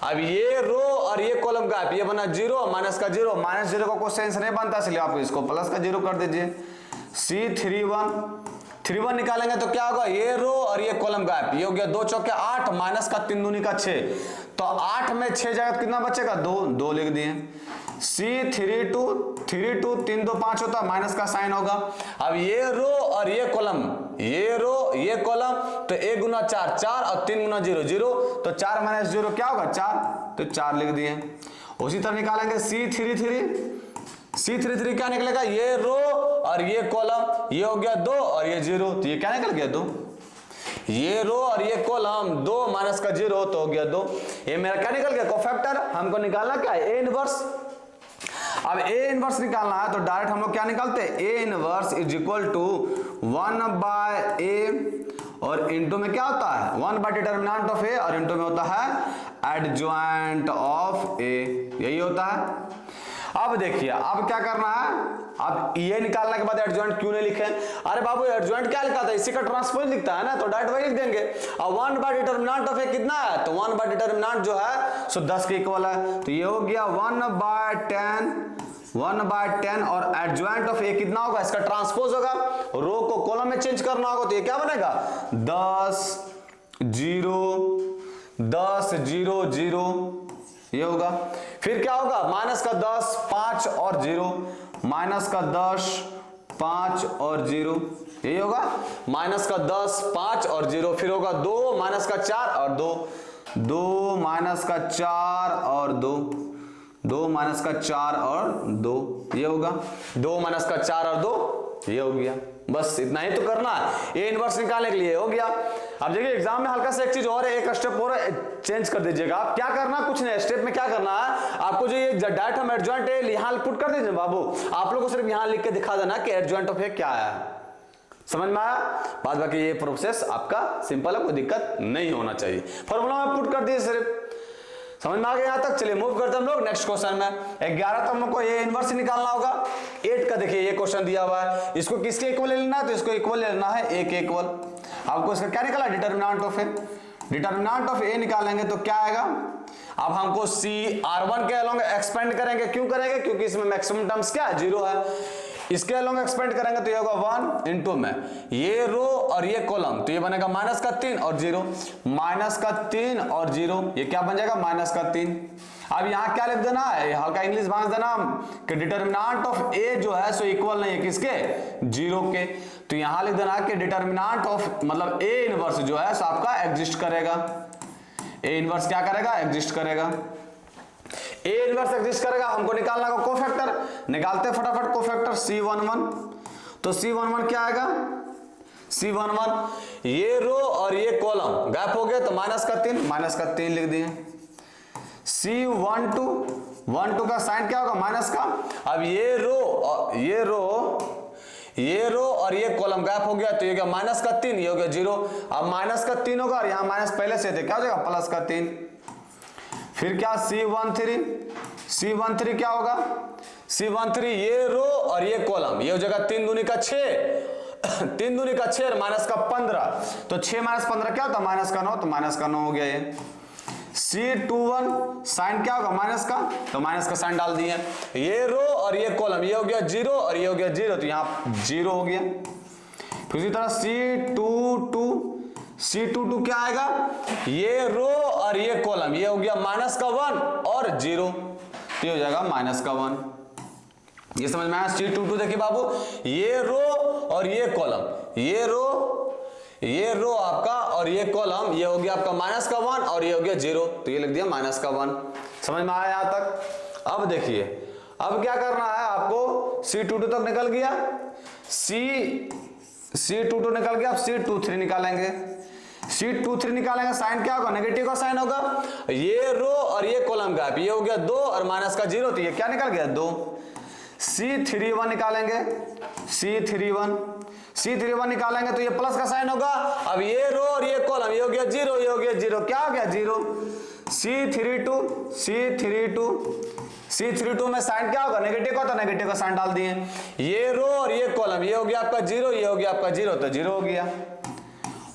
A: अब ये रो और ये कॉलम गैप, ये बना 0, माइनस का 0, -0 का कोई सेंस नहीं बनता, इसलिए आप इसको प्लस का 0 कर दीजिए। C31 निकालेंगे तो क्या होगा, ये रो और ये कॉलम गैप, ये हो गया 2 × 4 = 8, माइनस का 3 × 2 = 6, तो 8 में 6 जगह कितना बचेगा, 2 लिख दिए। C32 3 2 3 2 5 होता है, माइनस का साइन होगा। अब ये रो और ये कॉलम, ये रो ये कॉलम, तो 1 × 4 4 और 3 × 0 0, तो 4 - 0 क्या होगा 4, तो 4 लिख दिए। उसी तरह निकालेंगे C33 क्या निकलेगा, ये रो और ये कॉलम, ये हो गया 2 और ये 0, तो ये क्या निकल गया 2। ये रो और ये कॉलम 2, माइनस का 0, तो हो गया 2। ये मेरा क्या निकल गया, कोफैक्टर। हमको निकालना क्या है, ए इनवर्स। अब ए इनवर्स निकालना है तो डायरेक्ट हम लोग क्या निकालते हैं, ए इनवर्स = 1/a, और इनटू में क्या होता है 1/डिटर्मिनेंट ऑफ ए, और इनटू में होता है एडजॉइंट ऑफ ए, यही होता है। अब देखिए अब क्या करना है, अब ये निकालने के बाद एडजॉइंट क्यों नहीं लिखे, अरे बाबू एडजॉइंट क्या लिखा था, इसी का ट्रांसपोज लिखता है ना, तो डायरेक्ट वही लिख देंगे। अब 1/डिटर्मिनेंट ऑफ ए कितना है, तो 1/डिटर्मिनेंट जो है सो 10 के इक्वल है, तो ये हो गया 1/10 और एडजॉइंट ऑफ ए कितना होगा, इसका ट्रांसपोज होगा, रो को कॉलम में चेंज करना होगा, तो ये क्या बनेगा 10 0 10 0 0, ये होगा। फिर क्या होगा, माइनस का 10 5 और 0, माइनस का 10 5 और 0, यही होगा। माइनस का 10 5 और 0, फिर होगा 2 माइनस का 4 और 2 माइनस का 4 और 2 माइनस का 4 और 2, ये होगा 2 माइनस का 4 और 2, ये हो गया। बस इतना ही तो करना है ए इनवर्स निकालने के लिए, हो गया। अब देखिए एग्जाम में हल्का सा एक चीज और है, एक स्टेप और चेंज कर दीजिएगा। आप क्या करना, कुछ नहीं, स्टेप में क्या करना है आपको, जो ये डायरेक्ट हम एडजॉइंट है यहाँ पुट कर दीजिए बाबू, आप लोगों को सिर्फ यहाँ लिख के दिखा देना कि एडजॉइंट ऑफ ए क्या है, समझ में आया बात। बाकी ये प्रोसेस आपका सिंपल है, कोई दिक्कत नहीं होना चाहिए। फॉर्मूला में पुट कर दीजिए सिर्फ, समझ में आ गया यहाँ तक। चलिए मूव करते हैं हम लोग नेक्स्ट क्वेश्चन में। 11 तो हम लोग को ये इनवर्स निकालना होगा। 8 का देखिए ये क्वेश्चन दिया हुआ है, इसको किसके इक्वल लेना है, तो इसको इक्वल लेना है ए के इक्वल। आपको इसका क्या निकाला, determinant of A. Determinant of A निकालेंगे तो क्या आएगा, अब हमको CR1 के अलोंग एक्सपेंड करेंगे, क्यों करेंगे, क्योंकि इसमें मैक्सिमम टर्म्स क्या है 0 है। इसके अलोंग एक्सपेंड करेंगे तो ये होगा 1 इनटू में ये रो और ये कॉलम, तो ये बनेगा माइनस का 3 और 0, माइनस का 3 और 0, ये क्या बन जाएगा माइनस का 3। अब यहाँ क्या लिख देना है, हल्का इंग्लिश भाग देना कि डिटर्मिनेंट ऑफ ए जो है सो इक्वल नहीं है किसके, 0 के। तो यहाँ लिख देना कि डिटर्मिनेंट ऑफ मतलब ए इनवर्स जो है सो आपका एग्जिस्ट करेगा। ए इनवर्स क्या करेगा, एग्जिस्ट करेगा। ए इनवर्स एग्जिस्ट करेगा, हमको निकालना होगा कोफैक्टर। निकालते फटाफट कोफैक्टर C11। तो C11 क्या आएगा, C11 ये रो और ये कॉलम गैप हो गया तो माइनस का 3 लिख दिए। C12 का साइन क्या होगा, माइनस का। अब ये रो और ये कॉलम गैप हो गया तो ये क्या माइनस का 3, ये हो गया 0। अब माइनस का 3 होगा और यहां माइनस पहले से थे, क्या हो जाएगा प्लस का 3। फिर क्या C13 क्या होगा, C13 ये रो और ये कॉलम, ये हो जाएगा 3 दूनी का 6 और माइनस का 15, तो 6 - 15 क्या होता है माइनस का 9, तो माइनस का 9 हो गया ये। C21 साइन क्या होगा माइनस का, तो माइनस का साइन डाल दिए। ये रो और ये कॉलम, ये हो गया 0 और ये हो गया 0, तो यहाँ 0 हो गया। फिर इसी तरह C22 क्या आएगा, ये रो और ये कॉलम, ये हो गया माइनस का 1 और 0, तो ये हो जाएगा माइनस का 1। ये समझ में आया। C22 देखिए बाबू, ये रो और ये कॉलम, ये रो आपका और ये कॉलम, ये हो गया आपका माइनस का 1 और ये हो गया 0, तो ये लिख दिया माइनस का 1। समझ में आया यहां तक। अब देखिए, अब क्या करना है आपको, C22 तक निकल गया, C22 निकल गया। अब C23 निकालेंगे। C23 निकालेंगे, साइन क्या होगा, नेगेटिव का साइन होगा। ये रो और ये कॉलम गैप, ये हो गया 2 और माइनस का 0, तो ये क्या निकल गया 2। C31 निकालेंगे, C31 निकालेंगे तो ये प्लस का साइन होगा। अब ये रो और ये कॉलम, ये हो गया 0, ये हो गया 0, क्या हो गया 0। C32 में साइन क्या होगा, नेगेटिव का, तो नेगेटिव का साइन डाल दिए। ये रो और ये कॉलम, ये हो गया आपका 0, ये हो गया आपका 0, तो 0 हो गया।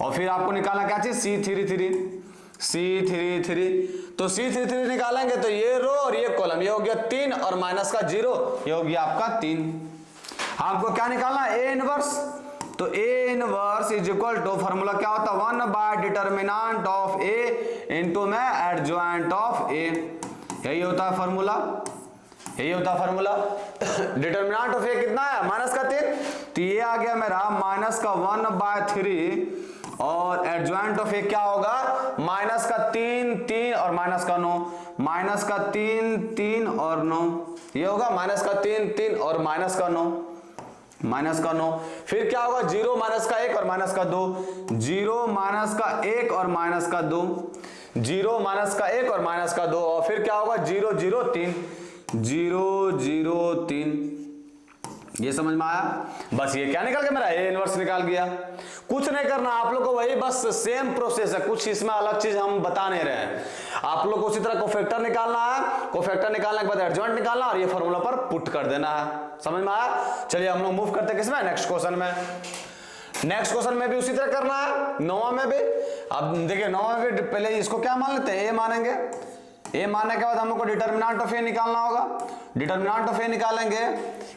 A: और फिर आपको निकालना क्या चाहिए, C33, तो C33 निकालेंगे तो ये रो और ये कॉलम, ये हो गया 3 और माइनस का 0, ये हो गया आपका 3। आपको क्या निकालना है, A इनवर्स, तो A inverse is equal to, formula क्या होता है, 1 by determinant of A into में एडजॉइंट ऑफ A, यही होता है फॉर्मूला, डिटर्मिनेंट ऑफ A कितना है, माइनस का 3, तो ये आ गया मेरा माइनस का 1/3 और एडजॉइंट ऑफ A क्या होगा, माइनस का 3 और माइनस का 9, माइनस का 3 और 9, ये होगा माइनस का 3 और माइनस का 9। फिर क्या होगा, 0 माइनस का 1 और माइनस का 2, 0 माइनस का 1 और माइनस का 2, 0 माइनस का 1 और माइनस का 2, और फिर क्या होगा 0 0 3, 0 0 3। ये समझ में आया। बस ये क्या निकल गया मेरा, A इनवर्स निकाल गया। कुछ नहीं करना आप लोग को, वही बस सेम प्रोसेस है, कुछ इसमें अलग चीज हम बता नहीं रहे हैं। आप लोग को उसी तरह कोफैक्टर निकालना है, कोफैक्टर निकालने के बाद एडजॉइंट निकालना और ये फॉर्मूला पर पुट कर देना है। समझ में आया। चलिए हम लोग मूव करते हैं किसमें, नेक्स्ट क्वेश्चन में। नेक्स्ट क्वेश्चन में भी उसी तरह करना है, 9वां में भी। अब देखिए 9वां में भी पहले इसको क्या मान लेते हैं, A मानेंगे। A मानने के बाद हम लोग को डिटर्मिनेंट ऑफ A निकालना होगा। डिटर्मिनेंट ऑफ A निकालेंगे,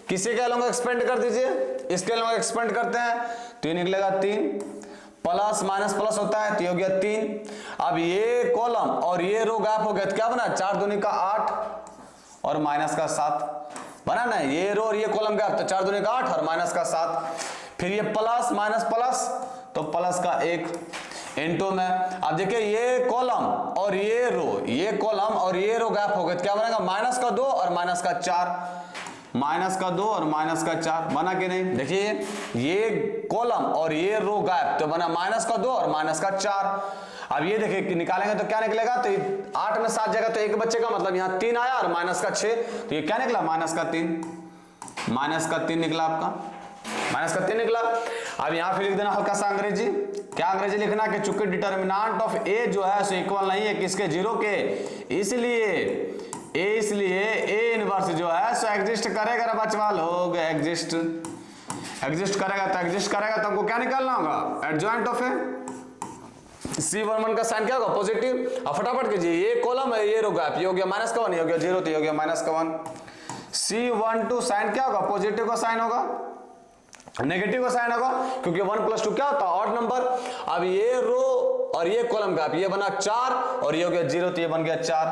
A: किसी के लोग एक्सपेंड कर दीजिए, इसके लोग एक्सपेंड करते हैं तो ये निकलेगा 3, प्लस माइनस प्लस होता है तो ये हो गया 3। अब ये कॉलम और ये रो गैप हो गया तो क्या बना, 4 दूनी का 8 और माइनस का 7 बना ना। ये रो और ये कॉलम गैप तो 4 दूनी का 8 और माइनस का 7। फिर ये प्लस माइनस प्लस तो प्लस का 1 इनटू में। अब देखिए ये कॉलम और ये रो, ये कॉलम और ये रो गैप हो गए तो क्या बनेगा, माइनस का 2 और माइनस का 4, माइनस का 2 और माइनस का 4 बना कि नहीं। देखिए ये कॉलम और ये रो गैप तो बना माइनस का 2 और माइनस का 4। अब ये देखिए निकालेंगे तो क्या निकलेगा, तो 8 में 7 जगह तो एक बच्चे का, मतलब यहाँ 3 आया और माइनस का 6, तो ये क्या निकला, माइनस का 3 निकला आपका, माइनस का 3 निकला। अब यहाँ फिर लिख देना हल्का सा अंग्रेजी। क्या अंग्रेजी लिखना कि चूंकि डिटर्मिनेंट ऑफ A जो है सो इक्वल नहीं है किसके, 0 के, इसलिए A इनवर्स जो है सो एग्जिस्ट करेगा रे बचवा लोग, एग्जिस्ट करेगा तो हमको क्या निकालना होगा, एडजॉइंट ऑफ A। C11 का साइन क्या होगा, पॉजिटिव। अब फटाफट कीजिए, ये कॉलम है ये रो गैप, ये हो गया माइनस का 1, ये हो गया 0 तो ये हो गया माइनस का 1। C12 साइन क्या होगा, पॉजिटिव का साइन होगा, नेगेटिव का साइन होगा, क्योंकि 1 + 2 क्या होता है, ऑड नंबर। अब ये रो और ये कॉलम गैप, ये बना 4 और ये हो गया 0 तो ये बन गया 4।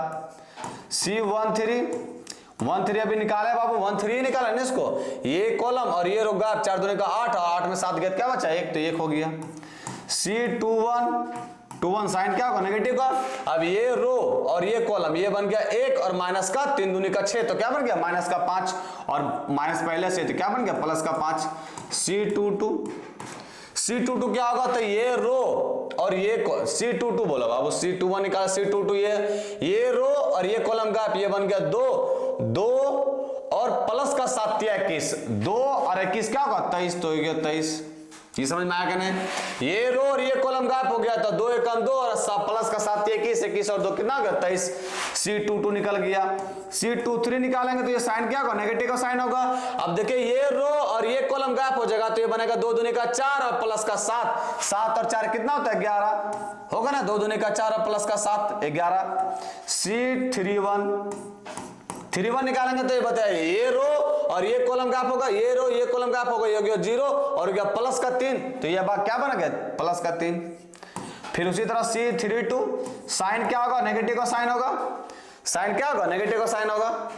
A: C13 अभी निकाले बाबू, 13 निकाला ना इसको, ये कॉलम और ये रो गैप 4 दूनी का 8 और 8 में 7 गया क्या बचा, 1 तो 1 हो गया। C21 साइन क्या होगा, नेगेटिव का। अब ये रो और ये कॉलम ये बन गया 1 और माइनस का 3 दूनी का 6 तो क्या बन गया, माइनस का 5 और माइनस पहले से तो क्या बन गया, प्लस का 5। C22 क्या होगा, तो ये रो और ये C22 बोला बाबू, C21 निकाला, C22 ये रो और ये कॉलम गैप ये बन गया 2 और प्लस का 7 या 21, 2 और 21 क्या होगा, 23 तो हो गया 23। ये समझ में आया कि नहीं। ये रो और ये कॉलम गैप हो गया तो 2 × 2 और प्लस का 7 21 21 और 2 कितना हो गया 23, C22 निकल गया। C23 निकालेंगे तो ये साइन क्या होगा, नेगेटिव का साइन होगा। अब देखिए ये रो और ये कॉलम गैप हो जाएगा तो ये बनेगा 2 दूनी का 4 और प्लस का 7, 7 और 4 कितना होता है 11 होगा ना, 2 दूनी का 4 और प्लस का 7 11। C31 निकालेंगे तो ये बताइए ये रो और ये कॉलम गैप होगा, ये रो ये कॉलम गैप होगा, ये हो गया 0 और हो गया प्लस का 3, तो ये बात क्या बन गया प्लस का 3। फिर उसी तरह C32 साइन क्या होगा, नेगेटिव का साइन होगा, साइन क्या होगा नेगेटिव का साइन होगा,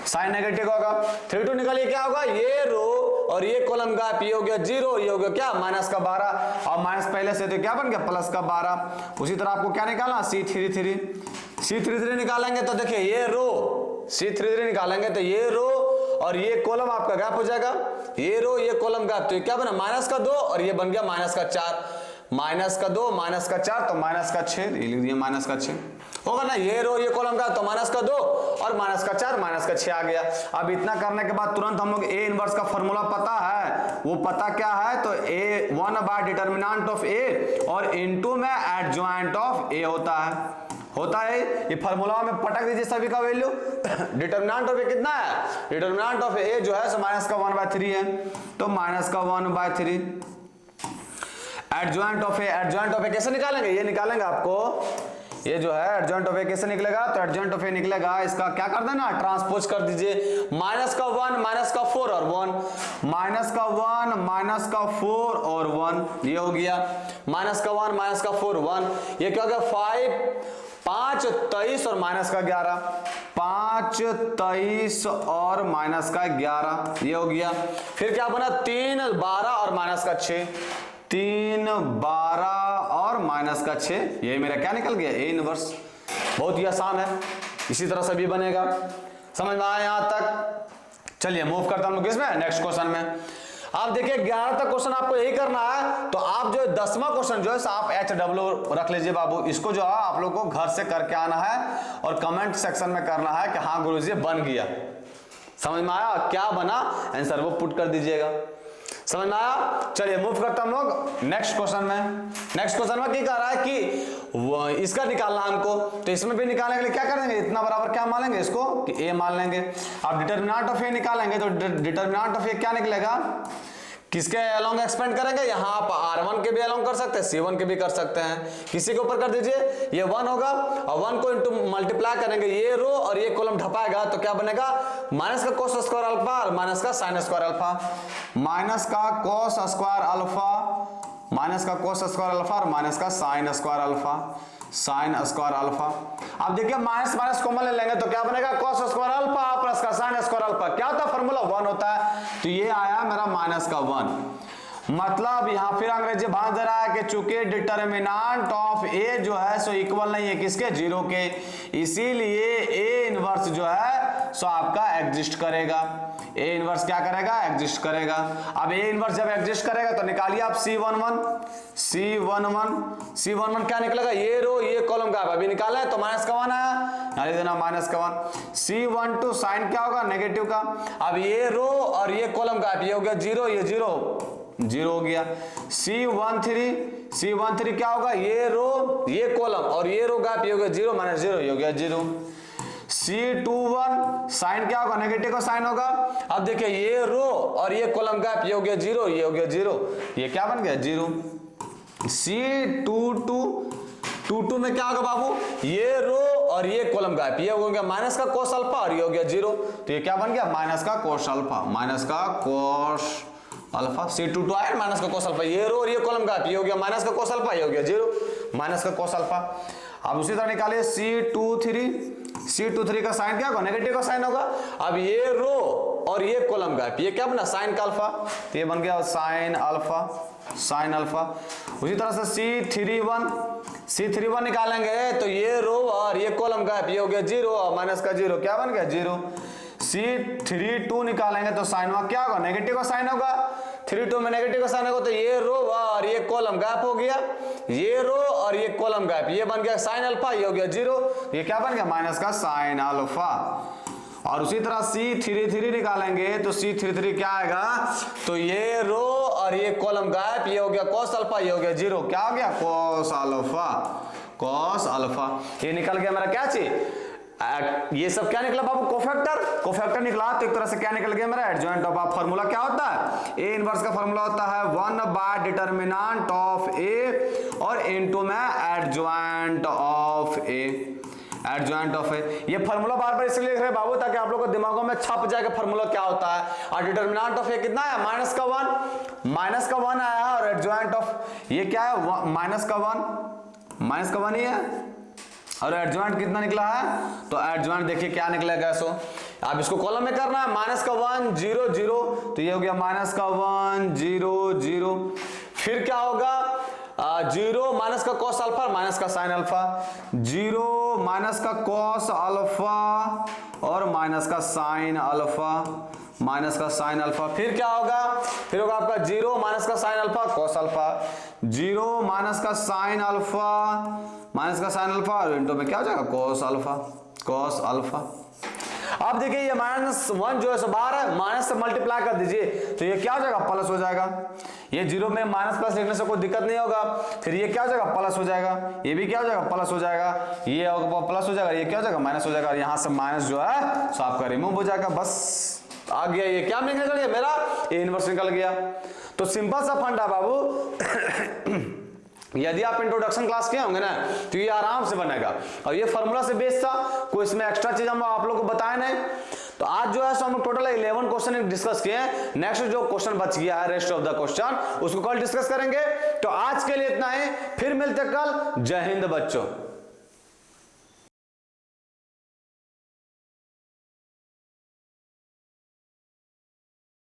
A: साइन नेगेटिव होगा। 32 निकालिए क्या होगा, ये रो और ये कॉलम गैप, ये हो गया 0, ये हो गया क्या माइनस का 12 और माइनस पहले से तो क्या बन गया प्लस का 12। उसी तरह आपको क्या निकालना C33 निकालेंगे तो देखिए ये रो C33 निकालेंगे तो ये रो और ये कॉलम आपका गैप हो जाएगा, ये रो ये कॉलम गैप, तो ये क्या बना माइनस का 2 और ये बन गया माइनस का 4, माइनस का 2 माइनस का 4 तो माइनस का 6, ये लिख दिया माइनस का 6 होगा ना, ये रो ये कॉलम का तो माइनस का 2 और माइनस का 4 माइनस का 6 आ गया। अब इतना करने के बाद तुरंत हम लोग ए इनवर्स का फॉर्मूला पता है, वो पता क्या है तो ए 1 डिटर्मिनेंट ऑफ ए और इनटू में एडजॉइंट ऑफ ए होता है ये फॉर्मूला में पटक दीजिए सभी का वैल्यू। डिटर्मिनेंट ऑफ ए कितना है, डिटर्मिनेंट ऑफ ए जो है सो माइनस का 1/3 है तो माइनस का 1/3। एडजॉइंट ऑफ ए कैसे निकालेंगे, ये निकालेंगे आपको, ये जो है एडजॉइंट ऑफ ए कैसे निकलेगा तो एडजॉइंट ऑफ ए निकलेगा, इसका क्या कर देना ट्रांसपोज कर दीजिए, माइनस का 1 माइनस का 4 और 1, माइनस का 1 माइनस का 4 और 1, ये हो गया माइनस का 1 माइनस का 4 1, ये क्या हो गया 5 23 और माइनस का 11, 5 23 और माइनस का 11 ये हो गया। फिर क्या बना 3 12 और माइनस का 6, 3 12 और माइनस का 6, ये मेरा क्या निकल गया ए इनवर्स। बहुत ही आसान है, इसी तरह से भी बनेगा, समझ में आया यहां तक। चलिए मूव करता हूं किसमें नेक्स्ट क्वेश्चन में। आप देखिए 11 तक क्वेश्चन आपको यही करना है, तो आप जो 10वां क्वेश्चन जो है आप HW रख लीजिए बाबू, इसको जो है आप लोग को घर से करके आना है और कमेंट सेक्शन में करना है कि हाँ गुरुजी बन गया, समझ में आया क्या बना आंसर वो पुट कर दीजिएगा, समझ में आया। चलिए मूव करता हम लोग नेक्स्ट क्वेश्चन में। नेक्स्ट क्वेश्चन में क्या कह रहा है कि इसका निकालना हमको, तो इसमें भी निकालने के लिए क्या करेंगे, इतना बराबर क्या मान लेंगे इसको कि ए मान लेंगे। अब डिटर्मिनेंट ऑफ ए निकालेंगे तो डिटर्मिनेंट ऑफ ए क्या निकलेगा, किसके अलोंग एक्सपेंड करेंगे, यहाँ आप R1 के भी अलोंग कर सकते हैं, C1 के भी कर सकते हैं, किसी के ऊपर कर दीजिए, ये 1 होगा और 1 को इंटू मल्टीप्लाई करेंगे, ये रो और ये कॉलम ढपाएगा तो क्या बनेगा माइनस का कोस स्क्वायर अल्फा और माइनस का साइन स्क्वायर अल्फा, माइनस का कोस स्क्वायर अल्फा, माइनस का कोस स्क्वायर अल्फा और माइनस का sine square alpha, sine square alpha. अब देखिए माइनस माइनस कॉमन ले लेंगे तो क्या बनेगा cos स्क्वायर अल्फा प्लस का साइन स्क्वायर अल्फा, क्या होता है फॉर्मूला 1 होता है, तो ये आया मेरा माइनस का 1। मतलब यहां फिर अंग्रेजी भाग दे रहा है कि चूंकि डिटर्मिनेंट ऑफ ए जो है सो इक्वल नहीं है किसके 0 के, इसीलिए ए इनवर्स जो है सो आपका एग्जिस्ट करेगा, ए इनवर्स क्या करेगा एग्जिस्ट करेगा। अब ए इनवर्स जब एग्जिस्ट करेगा तो निकालिए आप C11 क्या निकलेगा, ये रो ये कॉलम का अभी निकाला है तो माइनस का 1 आया, यहाँ लिख देना माइनस का 1। C12 साइन क्या होगा नेगेटिव का, अब ये रो और ये कॉलम का ये हो गया 0, ये 0 हो गया। C13 क्या होगा, ये रो ये कॉलम और ये रो गैप ये हो गया 0 माइनस 0 ये हो गया 0। C21 साइन क्या होगा नेगेटिव का साइन होगा, अब देखिए ये रो और ये कॉलम गैप ये हो गया 0 ये हो गया 0, ये क्या बन गया 0। C22 में क्या होगा बाबू, ये रो और ये कॉलम गैप ये हो गया माइनस का कोस अल्फा और ये हो गया 0, तो ये क्या बन गया माइनस का कोस अल्फा, माइनस का कोस अल्फा। C22 आया माइनस का कोस अल्फा, ये रो और ये कॉलम गैप ये हो गया माइनस का कोस अल्फा ये हो गया 0 माइनस का कोस अल्फा। अब उसी तरह निकालिए C23 का साइन क्या होगा नेगेटिव का साइन होगा, अब ये रो और ये कॉलम गैप ये क्या बना साइन का अल्फा, तो ये बन गया साइन अल्फा। उसी तरह से C31 निकालेंगे तो ये रो और ये कॉलम गैप ये हो गया 0 और माइनस का 0 क्या बन गया 0। C32 निकालेंगे तो साइन में क्या होगा नेगेटिव का साइन होगा, 32 में नेगेटिव का साइन होगा तो ये रो और ये कॉलम गैप हो गया, ये रो और ये कॉलम गैप ये बन गया साइन अल्फा ये हो गया 0, ये क्या बन गया माइनस का साइन अल्फा। और उसी तरह C33 निकालेंगे तो C33 क्या आएगा, तो ये रो और ये कॉलम गैप ये हो गया cos अल्फा ये हो गया 0, क्या हो गया cos कॉस अल्फा। ये निकल गया मेरा क्या चीज, ये सब क्या निकला बाबू, कोफैक्टर निकला। तो एक तरह से क्या निकल गया मेरा एडजॉइंट ऑफ। आप फार्मूला क्या होता है, ए इनवर्स का फार्मूला होता है 1/डिटर्मिनेंट ऑफ ए और इनटू में adjoint of A, adjoint of A. ये फार्मूला बार बार इसलिए लिख रहे हैं बाबू ताकि आप लोगों को दिमागों में छप जाएगा फार्मूला क्या होता है। और डिटर्मिनेंट ऑफ ए कितना है, माइनस का 1 आया है, और एडजॉइंट ऑफ ये क्या है, माइनस का 1 ही है, और एडजॉइंट कितना निकला है, तो एडजॉइंट देखिए क्या निकलेगा। सो अब इसको कॉलम में करना है, माइनस का 1 0 0, तो ये हो गया माइनस का 1 0 0। फिर क्या होगा, 0 माइनस का कॉस अल्फा माइनस का साइन अल्फा, 0 माइनस का कॉस अल्फा और माइनस का साइन अल्फा, माइनस का साइन अल्फा। फिर क्या होगा, फिर होगा आपका 0 माइनस का sine alpha cos alpha, 0 minus का साइन अल्फा और इंटू में क्या हो जाएगा कॉस अल्फा। अब देखिए ये -1 जो है सो बाहर है, माइनस से मल्टीप्लाई कर दीजिए तो ये क्या हो जाएगा, प्लस हो जाएगा। ये 0 में माइनस प्लस लिखने से कोई दिक्कत नहीं होगा। फिर ये क्या हो जाएगा, प्लस हो जाएगा, ये भी क्या हो जाएगा, प्लस हो जाएगा, ये प्लस हो जाएगा, ये क्या हो जाएगा, माइनस हो जाएगा, और यहां से माइनस जो है सो आपका रिमूव हो जाएगा। बस आ गया, ये क्या निकल गया मेरा, ये इनवर्स निकल गया। तो सिंपल सा फंडा बाबू यदि आप इंट्रोडक्शन क्लास किए होंगे ना तो ये आराम से बनेगा, और ये फार्मूला से बेस्ड था, कोई इसमें एक्स्ट्रा चीज हम आप लोग को बताए नहीं। तो आज जो है सो हम टोटल 11 क्वेश्चन डिस्कस किए हैं। नेक्स्ट जो क्वेश्चन बच गया है रेस्ट ऑफ द क्वेश्चन उसको कल डिस्कस करेंगे। तो आज के लिए इतना ही, फिर मिलते कल। जय हिंद बच्चों।